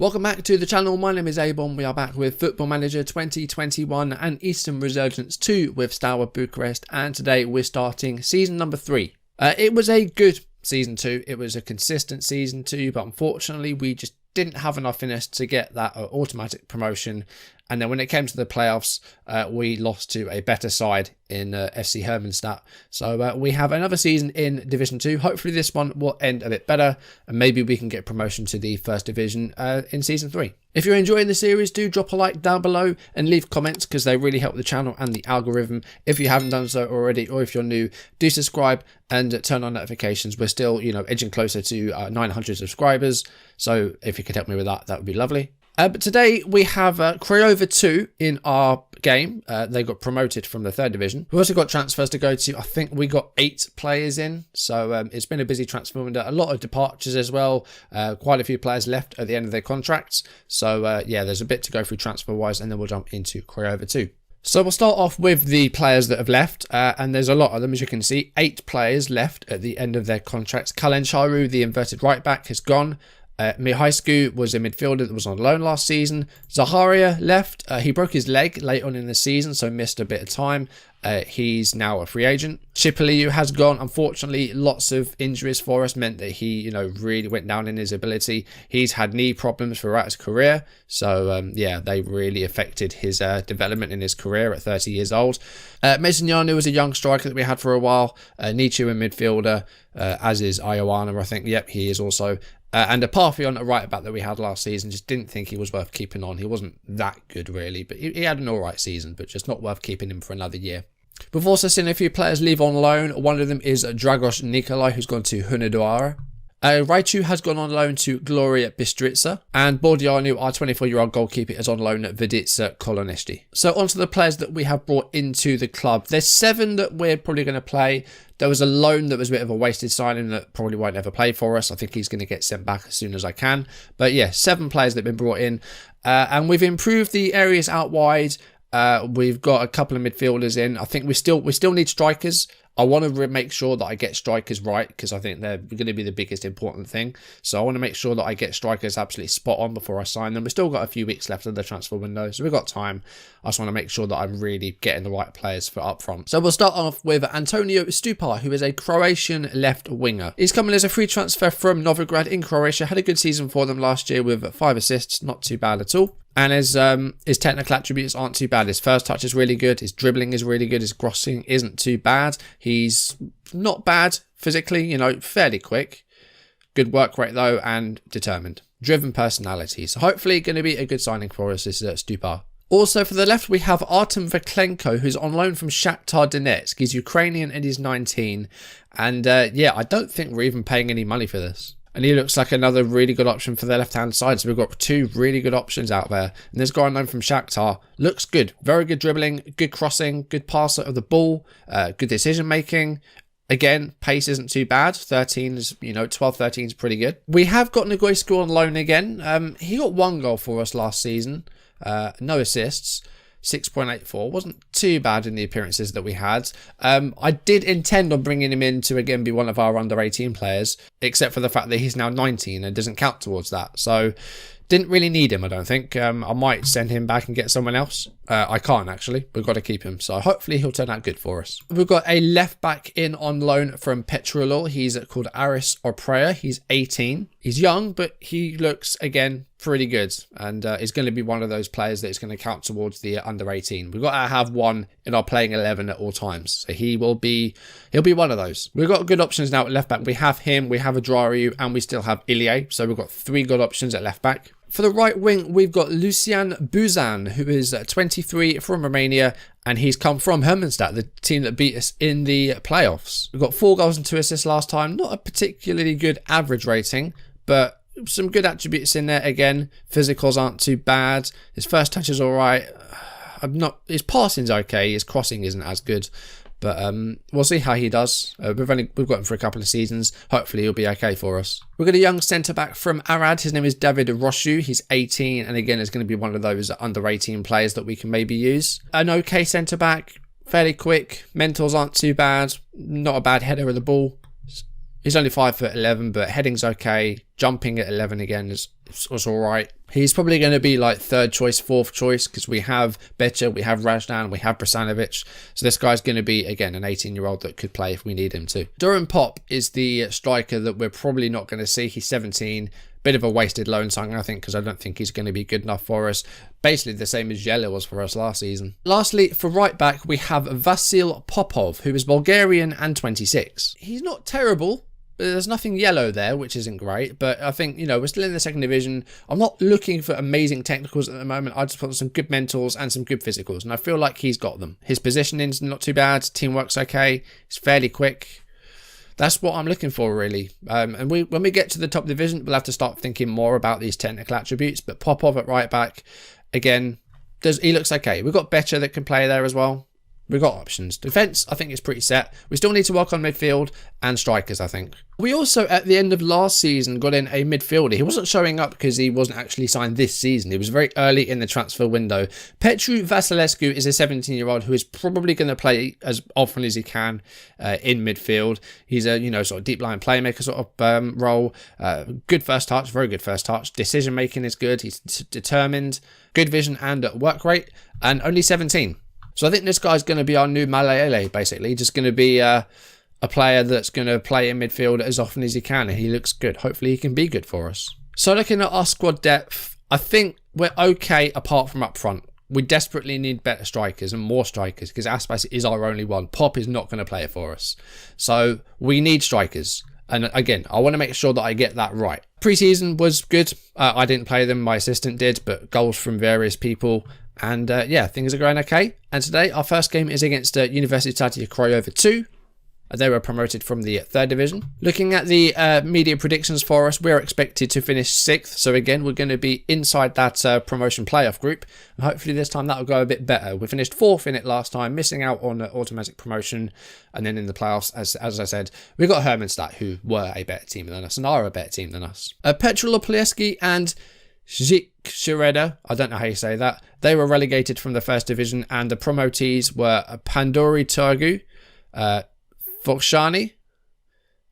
Welcome back to the channel. My name is a-bomb. We are back with Football Manager 2021 and Eastern Resurgence 2 with Steaua Bucharest, and today we're starting season number 3. It was a good season 2. It was a consistent season 2, but unfortunately we just didn't have enough in us to get that automatic promotion. And then when it came to the playoffs, we lost to a better side in FC Hermannstadt. So we have another season in Division 2. Hopefully this one will end a bit better, and maybe we can get promotion to the First Division in Season 3. If you're enjoying the series, do drop a like down below and leave comments, because they really help the channel and the algorithm. If you haven't done so already, or if you're new, do subscribe and turn on notifications. We're still, edging closer to 900 subscribers. So if you could help me with that, that would be lovely. But today we have Craiova 2 in our game. They got promoted from the 3rd division. We've also got transfers to go to. I think we got 8 players in. So it's been a busy transfer window. A lot of departures as well. Quite a few players left at the end of their contracts. So yeah, there's a bit to go through transfer wise, and then we'll jump into Craiova 2. So we'll start off with the players that have left, and there's a lot of them, as you can see. 8 players left at the end of their contracts. Kalen Charu, the inverted right back, has gone. Mihaiscu was a midfielder that was on loan last season. Zaharia left. He broke his leg late on in the season, so missed a bit of time. He's now a free agent. Shipaliu has gone. Unfortunately, lots of injuries for us meant that he, really went down in his ability. He's had knee problems throughout his career. So, yeah, they really affected his development in his career at 30 years old. Mesignano was a young striker that we had for a while. Nietzsche, a midfielder, as is Ioana, I think. Yep, he is also. And a Parthion, a right back that we had last season, just didn't think he was worth keeping on. He wasn't that good, really, but he had an alright season, but just not worth keeping him for another year. We've also seen a few players leave on loan. One of them is Dragos Nikolai, who's gone to Hunedoara. Raichu has gone on loan to Gloria Bistrica, and Bordianu, our 24-year-old goalkeeper, is on loan at Vidica Kolonesti. So onto the players that we have brought into the club. There's 7 that we're probably going to play. There was a loan that was a bit of a wasted signing that probably won't ever play for us. I think he's going to get sent back as soon as I can. But yeah, 7 players that have been brought in, and we've improved the areas out wide. We've got a couple of midfielders in. I think we still need strikers. I want to make sure that I get strikers right, because I think they're going to be the biggest important thing. So I want to make sure that I get strikers absolutely spot on before I sign them. We've still got a few weeks left of the transfer window, so we've got time. I just want to make sure that I'm really getting the right players for up front. So we'll start off with Antonio Stupa, who is a Croatian left winger. He's coming as a free transfer from Novigrad in Croatia. Had a good season for them last year with 5 assists, not too bad at all. And his technical attributes aren't too bad. His first touch is really good. His dribbling is really good. His crossing isn't too bad. He's not bad physically, fairly quick. Good work rate though, and determined. Driven personality. So hopefully going to be a good signing for us, this Stupa. Also for the left, we have Artem Vaklenko, who's on loan from Shakhtar Donetsk. He's Ukrainian and he's 19. And yeah, I don't think we're even paying any money for this. And he looks like another really good option for the left-hand side. So we've got 2 really good options out there. And this guy on loan from Shakhtar looks good. Very good dribbling, good crossing, good passer of the ball, good decision-making. Again, pace isn't too bad. 13 is, 12, 13 is pretty good. We have got Nagoyscu on loan again. He got 1 goal for us last season. No assists. 6.84 wasn't too bad in the appearances that we had. I did intend on bringing him in to again be one of our under 18 players, except for the fact that he's now 19 and doesn't count towards that. So didn't really need him, I don't think. I might send him back and get someone else. I can't actually. We've got to keep him. So hopefully he'll turn out good for us. We've got a left back in on loan from Petrolul. He's called Aris Oprea. He's 18. He's young, but he looks, again, pretty good. And is going to be one of those players that is going to count towards the under 18. We've got to have one in our playing 11 at all times. So he'll be one of those. We've got good options now at left back. We have him, we have Adrariu, and we still have Ilie. So we've got 3 good options at left back. For the right wing, we've got Lucian Buzan, who is 23 from Romania, and he's come from Hermannstadt, the team that beat us in the playoffs. We've got 4 goals and 2 assists last time. Not a particularly good average rating, but some good attributes in there. Again, physicals aren't too bad. His first touch is all right. His passing's okay. His crossing isn't as good. But we'll see how he does. We've got him for a couple of seasons. Hopefully he'll be okay for us. We've got a young centre-back from Arad. His name is David Roshu. He's 18. And again, is going to be one of those under 18 players that we can maybe use. An okay centre-back. Fairly quick. Mentals aren't too bad. Not a bad header of the ball. He's only 5'11", but heading's okay. Jumping at 11 again was all right. He's probably going to be like third choice, fourth choice, because we have Becher, we have Razdan, we have Brasanovic. So this guy's going to be, again, an 18-year-old that could play if we need him to. Duran Pop is the striker that we're probably not going to see. He's 17. Bit of a wasted loan signing, I think, because I don't think he's going to be good enough for us. Basically the same as Jelle was for us last season. Lastly, for right back, we have Vasil Popov, who is Bulgarian and 26. He's not terrible. There's nothing yellow there, which isn't great, but I think, you know, we're still in the second division. I'm not looking for amazing technicals at the moment. I just want some good mentals and some good physicals, and I feel like he's got them. His positioning's not too bad. Teamwork's okay. He's fairly quick. That's what I'm looking for, really. And when we get to the top division, we'll have to start thinking more about these technical attributes. But Popov at right back, again, he looks okay. We've got Becher that can play there as well. We've got options. Defence, I think, is pretty set. We still need to work on midfield and strikers, I think. We also, at the end of last season, got in a midfielder. He wasn't showing up because he wasn't actually signed this season. He was very early in the transfer window. Petru Vasilescu is a 17-year-old who is probably going to play as often as he can in midfield. He's a, sort of deep line playmaker sort of role. Good first touch, very good first touch. Decision making is good. He's determined, good vision and work rate, and only 17. So I think this guy's going to be our new Malele, basically. Just going to be a player that's going to play in midfield as often as he can. And he looks good. Hopefully he can be good for us. So looking at our squad depth, I think we're okay apart from up front. We desperately need better strikers and more strikers because Aspas is our only one. Pop is not going to play it for us. So we need strikers. And again, I want to make sure that I get that right. Pre-season was good. I didn't play them. My assistant did. But goals from various people. And yeah, things are going okay. And today, our first game is against Universitatea Craiova 2. They were promoted from the third division. Looking at the media predictions for us, we're expected to finish 6th. So again, we're going to be inside that promotion playoff group. And hopefully this time that'll go a bit better. We finished 4th in it last time, missing out on automatic promotion. And then in the playoffs, as I said, we got Hermannstadt, who were a better team than us and are a better team than us. Petrol Opolski and Zik Shireda, I don't know how you say that. They were relegated from the first division, and the promotees were Pandori Turgu, Vokshani,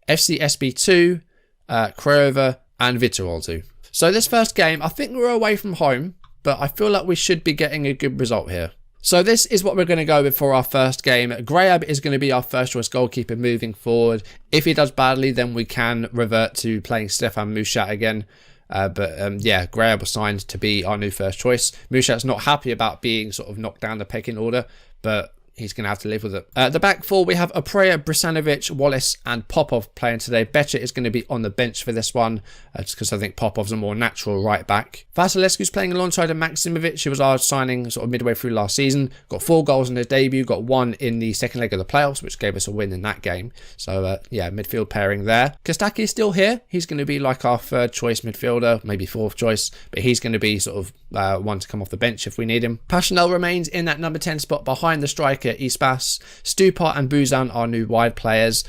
FCSB 2, Craiova, and Vitorol 2. So this first game, I think we're away from home, but I feel like we should be getting a good result here. So this is what we're going to go with for our first game. Grayab is going to be our first choice goalkeeper moving forward. If he does badly, then we can revert to playing Stefan Mushat again. Yeah, Graham was signed to be our new first choice. Mushat's not happy about being sort of knocked down the pecking order, but he's going to have to live with it. The back four, we have Apreya, Brasanovic, Wallace, and Popov playing today. Becher is going to be on the bench for this one, just because I think Popov's a more natural right back. Vasilescu's playing alongside Maximovic, who was our signing sort of midway through last season. Got 4 goals in his debut, got 1 in the second leg of the playoffs, which gave us a win in that game. So, yeah, midfield pairing there. Kostaki is still here. He's going to be like our third choice midfielder, maybe fourth choice, but he's going to be sort of one to come off the bench if we need him. Pashanel remains in that number 10 spot behind the striker Ispas. Stupar and Buzan are new wide players.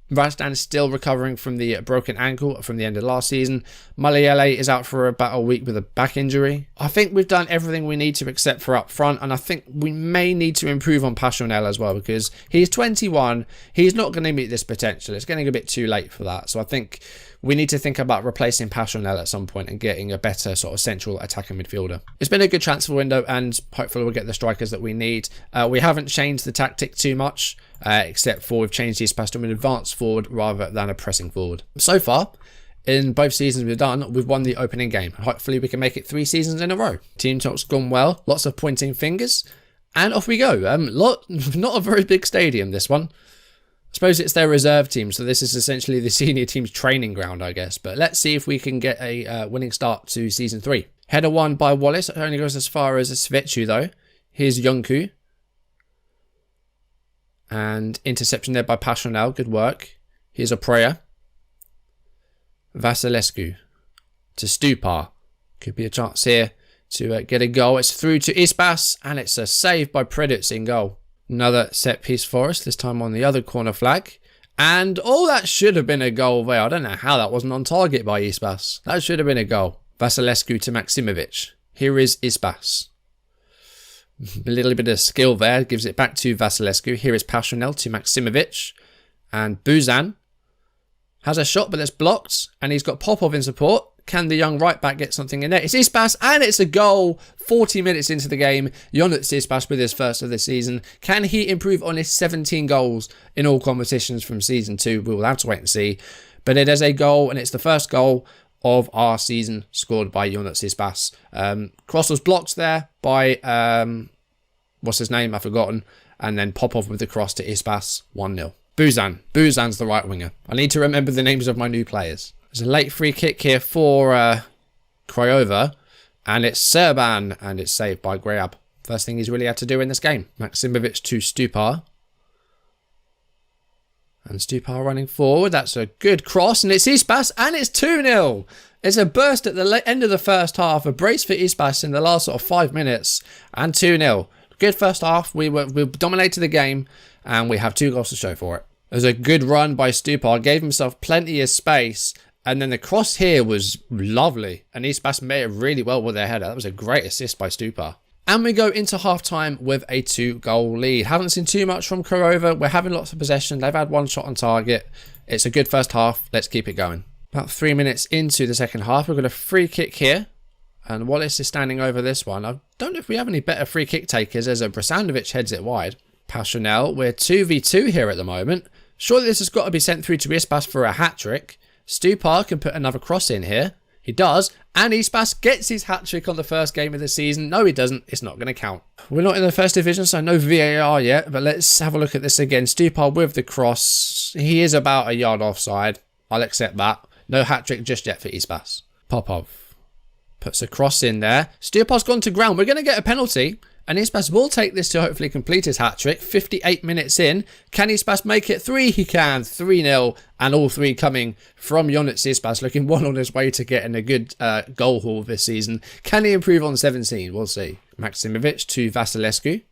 Razdan is still recovering from the broken ankle from the end of last season. Maliele is out for about a week with a back injury. I think we've done everything we need to except for up front, and I think we may need to improve on Passionel as well because he's 21. He's not going to meet this potential. It's getting a bit too late for that. So I think we need to think about replacing Passionel at some point and getting a better sort of central attacking midfielder. It's been a good transfer window and hopefully we'll get the strikers that we need. We haven't changed the tactic too much. Except for we've changed these past to an advanced forward rather than a pressing forward. So far, in both seasons we've done, we've won the opening game. Hopefully we can make it 3 seasons in a row. Team talk's gone well, lots of pointing fingers, and off we go. Not a very big stadium, this one. I suppose it's their reserve team, so this is essentially the senior team's training ground, I guess. But let's see if we can get a winning start to season 3. Header 1 by Wallace. It only goes as far as Svechu though. Here's Yonku. And interception there by Passionel. Good work. Here's a prayer. Vasilescu to Stupar. Could be a chance here to get a goal. It's through to Ispas. And it's a save by Preditz in goal. Another set piece for us. This time on the other corner flag. And that should have been a goal there. I don't know how that wasn't on target by Ispas. That should have been a goal. Vasilescu to Maximovic. Here is Ispas. A little bit of skill there, gives it back to Vasilescu. Here is Passionel to Maximovic and Buzan. Has a shot, but that's blocked. And he's got Popov in support. Can the young right back get something in there? It's Ispas, and it's a goal. 40 minutes into the game. Ionut Ispas with his first of the season. Can he improve on his 17 goals in all competitions from season 2? We will have to wait and see. But it is a goal, and it's the first goal of our season scored by Ionut Ispas. Cross was blocked there by, what's his name? I've forgotten. And then Popov with the cross to Ispas, 1-0. Buzan. Buzan's the right winger. I need to remember the names of my new players. There's a late free kick here for Craiova. And it's Serban. And it's saved by Greab. First thing he's really had to do in this game. Maximovic to Stupar. And Stupar running forward. That's a good cross. And it's Ispas. And it's 2-0. It's a burst at the end of the first half. A brace for Ispas in the last sort of 5 minutes. And 2-0. Good first half. We dominated the game. And we have 2 goals to show for it. There's a good run by Stupar. Gave himself plenty of space. And then the cross here was lovely. And Ispas made it really well with their header. That was a great assist by Stupar. And we go into half-time with a 2-goal lead. Haven't seen too much from Craiova. We're having lots of possession. They've had 1 shot on target. It's a good first half. Let's keep it going. About 3 minutes into the second half, we've got a free kick here. And Wallace is standing over this one. I don't know if we have any better free kick takers as Brasanovic heads it wide. Passionel, we're 2v2 here at the moment. Surely this has got to be sent through to Ispas for a hat-trick. Stupar can put another cross in here. He does. And Ispas gets his hat-trick on the first game of the season. No, he doesn't. It's not going to count. We're not in the first division, so no VAR yet. But let's have a look at this again. Stupar with the cross. He is about a yard offside. I'll accept that. No hat-trick just yet for Ispas. Popov puts a cross in there. Stupar's gone to ground. We're going to get a penalty. And Ispas will take this to hopefully complete his hat-trick. 58 minutes in. Can Ispas make it 3? He can. 3-0. And all 3 coming from Ionut Ispas. Looking well on his way to getting a good goal haul this season. Can he improve on 17? We'll see. Maximovic to Vasilescu.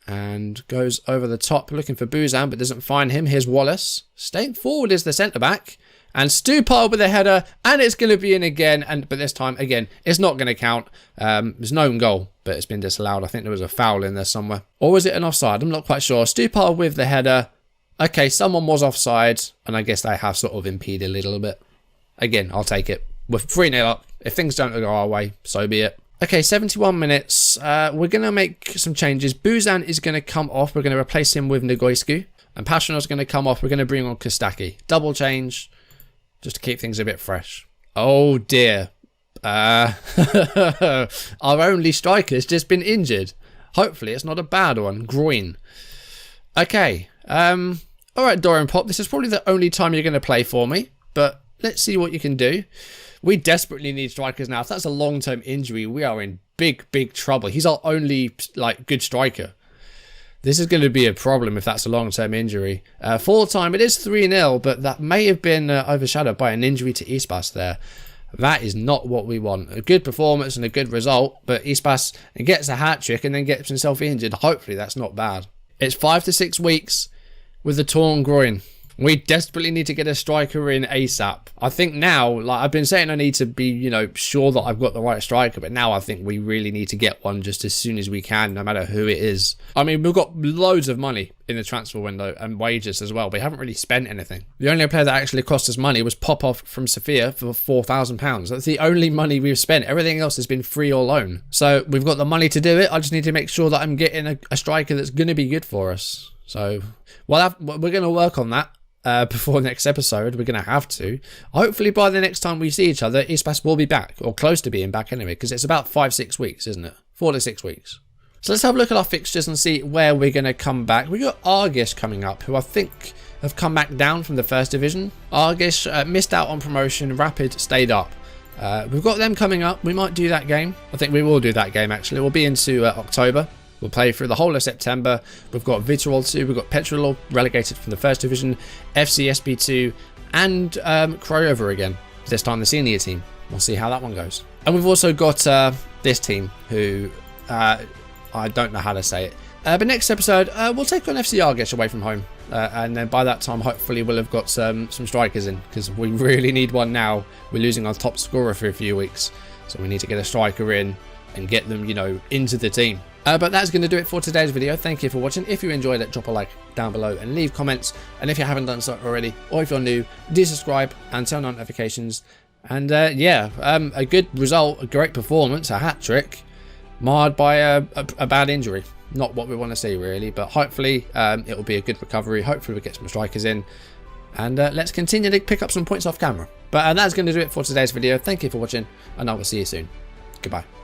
And goes over the top looking for Buzan, but doesn't find him. Here's Wallace. Staying forward is the centre-back. And Stupar with a header, and it's going to be in again. But this time, again, it's not going to count. There's no goal, but it's been disallowed. I think there was a foul in there somewhere. Or was it an offside? I'm not quite sure. Stupar with the header. Okay, someone was offside, and I guess they have sort of impeded a little bit. Again, I'll take it. We're 3-0 up. If things don't go our way, so be it. Okay, 71 minutes. We're going to make some changes. Buzan is going to come off. We're going to replace him with Negoiscu. And Passionel's going to come off. We're going to bring on Kostaki. Double change. Just to keep things a bit fresh. Oh dear. Our only striker's just been injured. Hopefully it's not a bad one. Groin. Okay. Alright, Dorian Pop. This is probably the only time you're going to play for me. But let's see what you can do. We desperately need strikers now. If that's a long-term injury, we are in big, big trouble. He's our only good striker. This is going to be a problem if that's a long-term injury. Full time, it is 3-0, but that may have been overshadowed by an injury to Ispas there. That is not what we want. A good performance and a good result, but Ispas gets a hat-trick and then gets himself injured. Hopefully that's not bad. It's 5 to 6 weeks with a torn groin. We desperately need to get a striker in ASAP. I think now, I've been saying I need to be, sure that I've got the right striker, but now I think we really need to get one just as soon as we can, no matter who it is. I mean, we've got loads of money in the transfer window and wages as well. We haven't really spent anything. The only player that actually cost us money was Popov from Sofia for £4,000. That's the only money we've spent. Everything else has been free or loan. So we've got the money to do it. I just need to make sure that I'm getting a striker that's going to be good for us. So we're going to work on that. Before next episode, we're going to have to. Hopefully by the next time we see each other, Ispas will be back, or close to being back anyway, because it's about 5-6 weeks, isn't it? 4 to 6 weeks. So let's have a look at our fixtures and see where we're going to come back. We've got Argish coming up, who I think have come back down from the first division. Argish missed out on promotion, Rapid stayed up. We've got them coming up. We might do that game. I think we will do that game actually. We'll be into October. We'll play through the whole of September. We've got Vitorol 2, we've got Petrolol relegated from the first division, FCSB 2, and Craiova again. This time the senior team. We'll see how that one goes. And we've also got this team who, I don't know how to say it. But next episode, we'll take on FC Argish away from home. And then by that time, hopefully we'll have got some strikers in, because we really need one now. We're losing our top scorer for a few weeks. So we need to get a striker in and get them, into the team. But that's going to do it for today's video. Thank you for watching. If you enjoyed it, drop a like down below and leave comments. And if you haven't done so already, or if you're new, do subscribe and turn on notifications. And yeah, a good result, a great performance, a hat-trick, marred by a bad injury. Not what we want to see really, but hopefully it will be a good recovery. Hopefully we get some strikers in. And let's continue to pick up some points off camera. But that's going to do it for today's video. Thank you for watching, and I will see you soon. Goodbye.